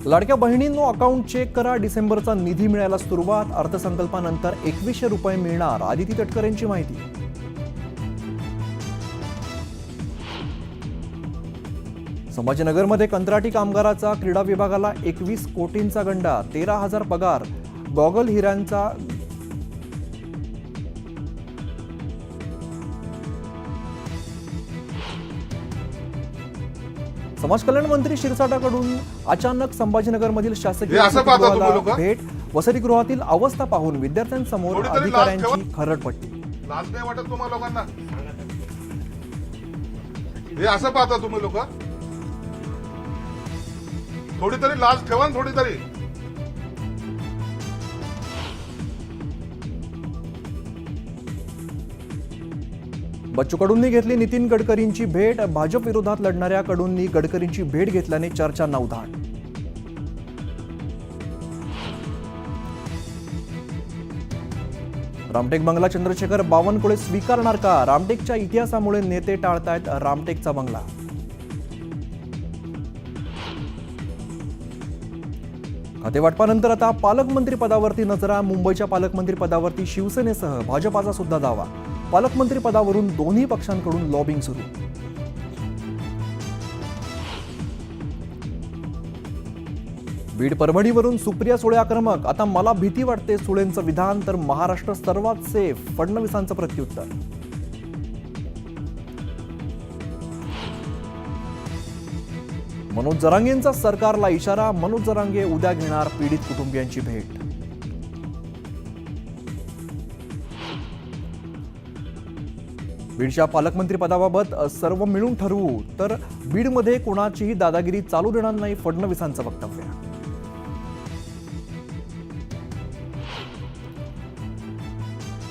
लाडक्या बहिणींनो account check करा, डिसेंबरचा निधी मिळायला सुरुवात, अर्थसंकल्पानंतर 2100 रुपये मिळणार, आदिती तटकरेंची माहिती। संभाजीनगरमध्ये कंत्राटी कामगाराचा क्रीडा विभागाला 21 कोटींचा गंडा, 13,000 पगार, गॉगल हिऱ्यांचा समाज कल्याण मंत्री शिरसाटाकडून अचानक संभाजीनगरमधील शासकीय वसतिगृहाला भेट, वसतिगृहातील अवस्था पाहून विद्यार्थ्यांसमोर अधिकाऱ्यांची खरडपट्टी। लाज नाही वाटत तुम्हाला लोकांना? हे असं पाहता तुम्ही लोक? थोडी तरी लाज ठेवा ना, थोडी तरी। बच्चू कडूंनी घेतली नितीन गडकरींची भेट, भाजप विरोधात लढणाऱ्या कडूंनी गडकरींची भेट घेतल्याने चर्चा नवधाण। रामटेक बंगला चंद्रशेखर बावनकुळे स्वीकारणार का? रामटेकच्या इतिहासामुळे नेते टाळतायत रामटेकचा बंगला। खातेवाटपानंतर आता पालकमंत्री पदावरती नजरा, मुंबईच्या पालकमंत्री पदावरती शिवसेनेसह भाजपाचा सुद्धा दावा, पालकमंत्री पदावरून दोन्ही पक्षांकडून लॉबिंग सुरू। बीड परभणीवरून सुप्रिया सुळे आक्रमक, आता मला भीती वाटते सुळेंचं विधान, तर महाराष्ट्र सर्वात सेफ, फडणवीसांचं प्रत्युत्तर। मनोज जरांगेंचा सरकारला इशारा, मनोज जरांगे उद्या घेणार पीडित कुटुंबियांची भेट। बीडच्या पालकमंत्री पदाबाबत सर्व मिळून ठरवू, तर बीडमध्ये कोणाचीही दादागिरी चालू देणार नाही, फडणवीसांचं वक्तव्य।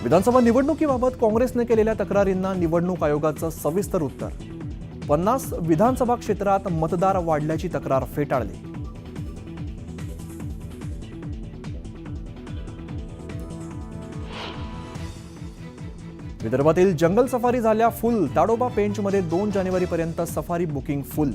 विधानसभा निवडणुकीबाबत काँग्रेसने केलेल्या तक्रारींना निवडणूक आयोगाचं सविस्तर उत्तर, 50 विधानसभा क्षेत्रात मतदार वाढल्याची तक्रार फेटाळली। विदर्भातील जंगल सफारी झाल्या फुल, ताडोबा पेंचमध्ये 2 जानेवारीपर्यंत सफारी बुकिंग फुल।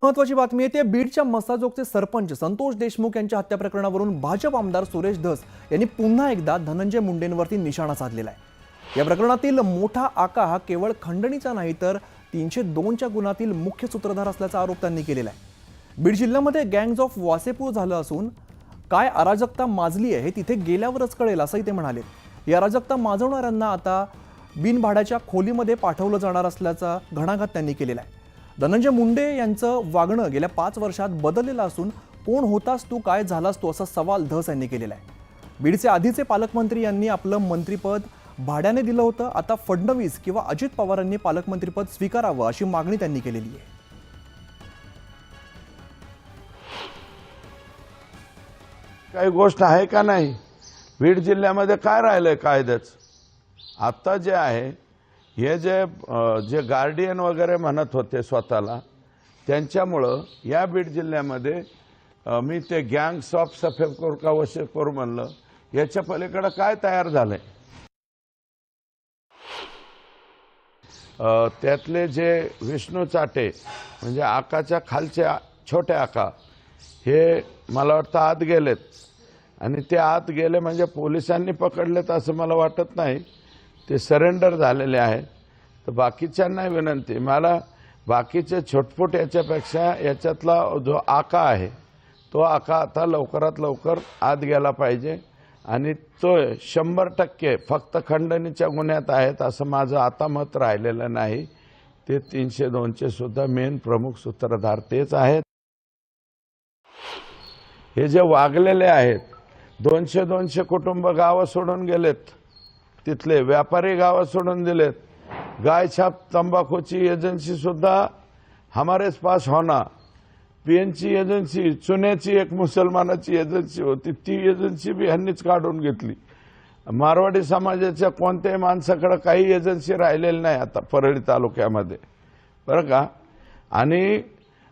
महत्वाची बातमी येते, बीडच्या मसाजोगचे सरपंच संतोष देशमुख यांच्या हत्या प्रकरणावरून भाजप आमदार सुरेश धस यांनी पुन्हा एकदा धनंजय मुंडेंवरती निशाणा साधलेला आहे। या प्रकरणातील मोठा आका हा केवळ खंडणीचा नाही, तर 302च्या गुन्ह्यातील मुख्य सूत्रधार असल्याचा आरोप त्यांनी केलेला आहे। बीड जिल्ह्यामध्ये गँग्स ऑफ वासेपूर झालं असून काय अराजकता माजली आहे हे तिथे गेल्यावरच कळेल, असंही ते म्हणाले। या अराजकता माजवणाऱ्यांना आता बिनभाड्याच्या खोलीमध्ये पाठवलं जाणार असल्याचा घणाघात त्यांनी केलेला आहे। धनंजय मुंडे यांचं वागणं गेल्या 5 वर्षात बदललेलं असून कोण होतास तू, काय झालास तू, असा सवाल धस यांनी केलेला आहे। बीडचे आधीचे पालकमंत्री यांनी आपलं मंत्रिपद भाड्याने दिलं होतं, आता फडणवीस किंवा अजित पवारांनी पालकमंत्रीपद स्वीकारावं अशी मागणी त्यांनी केलेली आहे। काही गोष्ट आहे का नाही? बीड जिल्ह्यामध्ये काय राहिलंय कायद्याचं? आता जे आहे हे जे गार्डियन वगैरे म्हणत होते स्वतःला, त्यांच्यामुळं या बीड जिल्ह्यामध्ये मी ते गँग्स ऑफ सफेपूर का वसेपूर म्हणलं, याच्या पलीकडे काय तयार झालंय? त्यातले जे विष्णू चाटे म्हणजे आकाच्या खालचे छोटे आका, हे मला वाटतं आत गेलेत, आणि ते आत गेले म्हणजे पोलिसांनी पकडलेत असं मला वाटत नाही, ते सरेंडर झालेले आहेत। तर बाकीच्यांना विनंती, मला बाकीचे छोटफोट याच्यापेक्षा याच्यातला जो आका आहे तो आका आता लवकरात लवकर आत गेला पाहिजे, आणि तो 100% फक्त खंडणीच्या गुन्ह्यात आहेत असं माझं आता मत राहिलेलं नाही। ते 302चे सुद्धा मेन प्रमुख सूत्रधार तेच आहेत। हे जे वागलेले आहेत, 200 कुटुंब गावं सोडून गेलेत, तिथले व्यापारी गावं सोडून दिलेत। गाय छाप तंबाखूची एजन्सी सुद्धा हमारेच पास होना, पीएनची एजन्सी, चुन्याची एक मुसलमानाची एजन्सी होती, ती एजन्सी बी ह्यांनीच काढून घेतली। मारवाडी समाजाच्या कोणत्याही माणसाकडे काही एजन्सी राहिलेली नाही आता परळी तालुक्यामध्ये, बरं का। आणि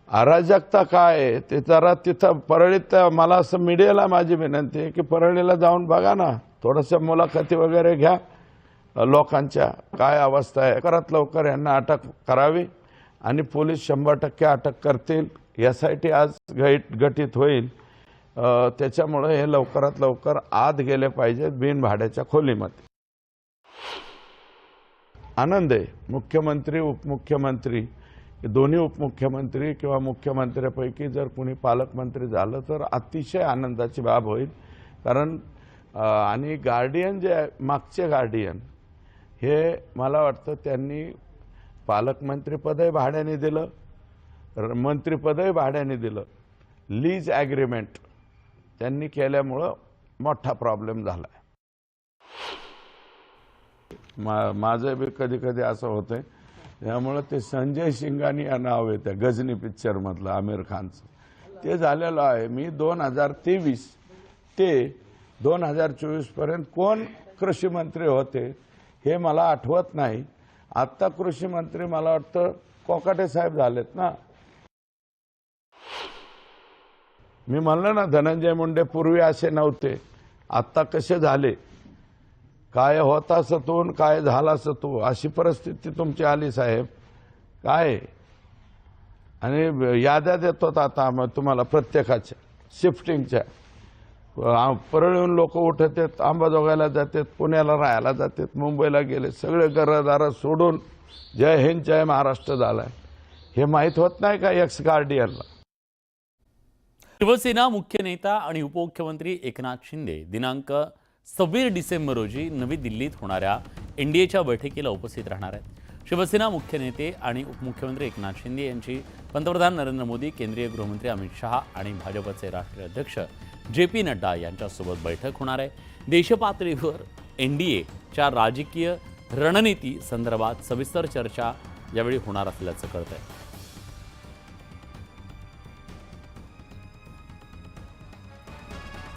अराजकता काय आहे ते जरा तिथं परळीत मला असं मीडियाला माझी विनंती आहे की परळीला जाऊन बघा ना, थोडंसं मुलाखती वगैरे घ्या लोकांच्या, काय अवस्था आहे. लवकरात लवकर यांना अटक करावी आणि पोलीस 100% अटक करतील. SIT आज गठीत होईल, त्याच्यामुळे हे लवकरात लवकर आत गेले पाहिजेत बिनभाड्याच्या खोलीमध्ये. आनंद आहे, मुख्यमंत्री उपमुख्यमंत्री दोन्ही उपमुख्यमंत्री किंवा मुख्यमंत्र्यापैकी जर कोणी पालकमंत्री झालं तर अतिशय आनंदाची बाब होईल. कारण आणि गार्डियन जे मागचे गार्डियन हे मला वाटतं त्यांनी पालकमंत्रीपदही भाड्याने दिलं, मंत्रिपदही भाड्याने दिलं. लीज ॲग्रीमेंट त्यांनी केल्यामुळं मोठा प्रॉब्लेम झाला आहे. माझं बी कधी कधी असं होतंय. त्यामुळं ते संजय शिंगानी या नाव आहे त्या गजनी पिक्चरमधलं आमिर खानचं, ते झालेलं आहे. मी 2023 ते 2024 पर्यंत कोण कृषी मंत्री होते हे मला आठवत नाही. आत्ता कृषी मंत्री मला वाटतं कोकाटे साहेब झालेत ना. मी म्हणलं ना, धनंजय मुंडे पूर्वी असे नव्हते, आत्ता कसे झाले. काय होता सतून काय झाला सतू अशी परिस्थिती तुमची आली साहेब. काय आणि याद्या देतात आता मग तुम्हाला प्रत्येकाच्या शिफ्टिंगच्या. परळीहून लोक उठत आहेत, अंबाजोगाईला जातात, पुण्याला राहायला जातात, मुंबईला गेले, सगळे घरदार सोडून जय हिंद जय महाराष्ट्र झालाय. हे माहीत होत नाही का एक्स गार्डियनला. शिवसेना मुख्य नेता आणि उपमुख्यमंत्री एकनाथ शिंदे दिनांक 26 डिसेंबर रोजी नवी दिल्लीत होणाऱ्या NDAच्या बैठकीला उपस्थित राहणार आहेत. शिवसेना मुख्य नेते आणि उपमुख्यमंत्री एकनाथ शिंदे यांची पंतप्रधान नरेंद्र मोदी, केंद्रीय गृहमंत्री अमित शहा आणि भाजपचे राष्ट्रीय अध्यक्ष JP नड्डा यांच्यासोबत बैठक होणार आहे. देशपातळीवर NDAच्या राजकीय रणनीती संदर्भात सविस्तर चर्चा यावेळी होणार असल्याचं कळतंय.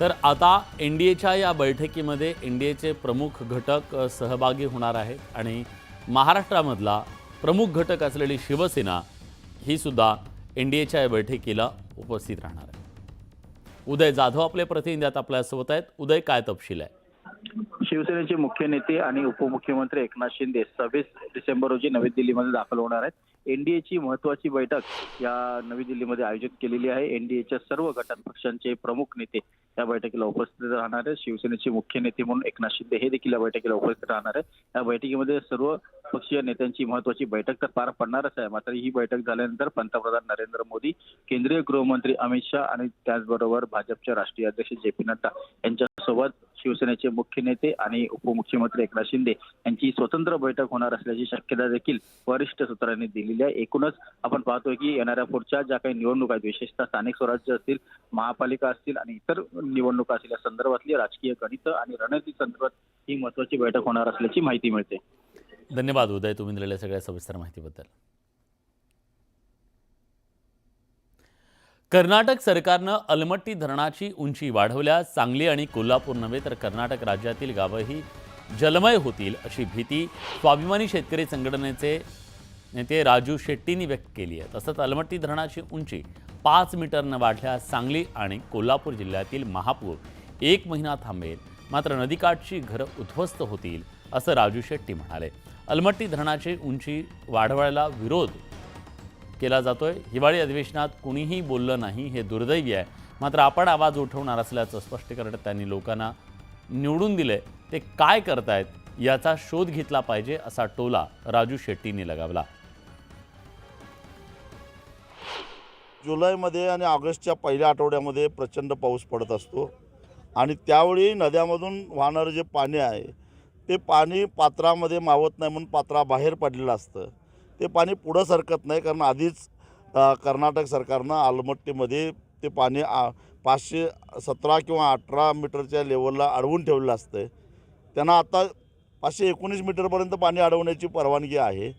तर आता NDAच्या या बैठकीमध्ये NDAचे प्रमुख घटक सहभागी होणार आहेत आणि महाराष्ट्रामधला प्रमुख घटक असलेली शिवसेना ही सुद्धा NDAच्या या बैठकीला उपस्थित राहणार आहे. उदय जाधव आपले प्रतिनिधी आता आपल्यासोबत आहेत. उदय, काय तपशील आहे? शिवसेनेचे मुख्य नेते आणि उपमुख्यमंत्री एकनाथ शिंदे 26 डिसेंबर रोजी नवी दिल्लीमध्ये दाखल होणार आहेत. NDAची महत्त्वाची बैठक या नवी दिल्लीमध्ये आयोजित केलेली आहे. NDAच्या सर्व घटक पक्षांचे प्रमुख नेते या बैठकीला उपस्थित राहणार आहेत. शिवसेनेचे मुख्य नेते म्हणून एकनाथ शिंदे हे देखील या बैठकीला उपस्थित राहणार आहेत. या बैठकीमध्ये सर्व पक्षीय नेत्यांची महत्त्वाची बैठक तर पार पडणारच आहे. मात्र ही बैठक झाल्यानंतर पंतप्रधान नरेंद्र मोदी, केंद्रीय गृहमंत्री अमित शहा आणि त्याचबरोबर भाजपचे राष्ट्रीय अध्यक्ष JP नड्डा यांच्यासोबत शिवसेनेचे मुख्य नेते आणि उपमुख्यमंत्री एकनाथ शिंदे यांची स्वतंत्र बैठक होणार असल्याची शक्यता देखील वरिष्ठ सूत्रांनी दिलेली आहे. एकूणच आपण पाहतोय की येणाऱ्या पुढच्या ज्या काही निवडणुका आहेत, विशेषतः स्थानिक स्वराज्य असतील, महापालिका असतील आणि इतर निवडणुका असतील, या संदर्भातली राजकीय गणित आणि रणनीती संदर्भात ही महत्त्वाची बैठक होणार असल्याची माहिती मिळते. धन्यवाद उदय, तुम्ही दिलेल्या सगळ्या सविस्तर माहितीबद्दल. कर्नाटक सरकारनं अलमट्टी धरणाची उंची वाढवल्यास सांगली आणि कोल्हापूर नव्हे तर कर्नाटक राज्यातील गावंही जलमय होतील अशी भीती स्वाभिमानी शेतकरी संघटनेचे नेते राजू शेट्टींनी व्यक्त केली आहे. तसंच अलमट्टी धरणाची उंची 5 मीटरनं वाढल्यास सांगली आणि कोल्हापूर जिल्ह्यातील महापूर 1 महिना थांबेल, मात्र नदीकाठची घरं उद्ध्वस्त होतील असं राजू शेट्टी म्हणाले. अलमट्टी धरणाची उंची वाढवायला विरोध केला जातोय. हिवाळी अधिवेशनात कुणीही बोललं नाही हे दुर्दैवी आहे, मात्र आपण आवाज उठवणार असल्याचं स्पष्टीकरण त्यांनी लोकांना निवडून दिले ते काय करतायत याचा शोध घेतला पाहिजे असा टोला राजू शेट्टींनी लगावला. जुलैमध्ये आणि ऑगस्टच्या पहिल्या आठवड्यामध्ये प्रचंड पाऊस पडत असतो आणि त्यावेळी नद्यामधून वाहणारं जे पाणी आहे ते पाणी पात्रामध्ये मावत नाही म्हणून पात्राबाहेर पडलेलं असतं. ते पाणी पुढं सरकत नाही कारण आधीच कर्नाटक सरकारनं आलमट्टीमध्ये ते पाणी 517 किंवा 18 मीटरच्या लेवलला अडवून ठेवलेलं असतं. त्यांना आता 519 मीटरपर्यंत पाणी अडवण्याची परवानगी आहे,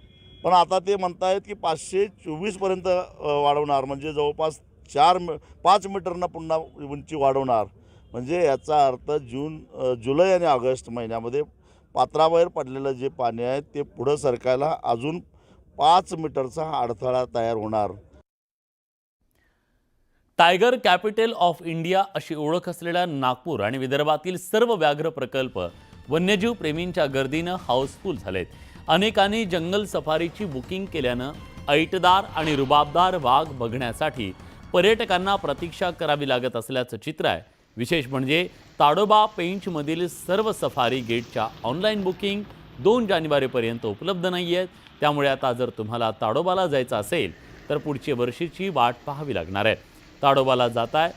पण आता ते म्हणत आहेत की 524पर्यंत वाढवणार, म्हणजे जवळपास 5 मीटरनं पुन्हा उंची वाढवणार. म्हणजे याचा अर्थ जुलै आणि ऑगस्ट महिन्यामध्ये पात्राबाहेर पडलेलं जे पाणी आहे ते पुढं सरकायला अजून 5 मीटरचा अडथळा तयार होणार. टायगर कॅपिटल ऑफ इंडिया अशी ओळख असलेल्या नागपूर आणि विदर्भातील सर्व व्याघ्र प्रकल्प वन्यजीव प्रेमींच्या गर्दीनं हाऊसफुल झालेत. अनेकांनी जंगल सफारीची बुकिंग केल्यानं ऐटदार आणि रुबाबदार वाघ बघण्यासाठी पर्यटकांना प्रतीक्षा करावी लागत असल्याचं चित्र आहे. विशेष म्हणजे ताडोबा पेंचमधील सर्व सफारी गेटच्या ऑनलाईन बुकिंग 2 जानेवारीपर्यंत उपलब्ध नाही आहेत. त्यामुळे आता जर तुम्हाला ताडोबाला जायचं असेल तर पुढच्या वर्षीची वाट पाहावी लागणार आहे. ताडोबाला जाताय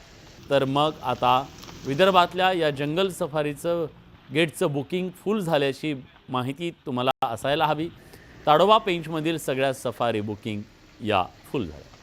तर मग आता विदर्भातल्या या जंगल सफारीचं गेटचं बुकिंग फुल झाल्याची माहिती तुम्हाला असायला हवी. ताडोबा पेंचमधील सगळ्या सफारी बुकिंग या फुल झाल्या.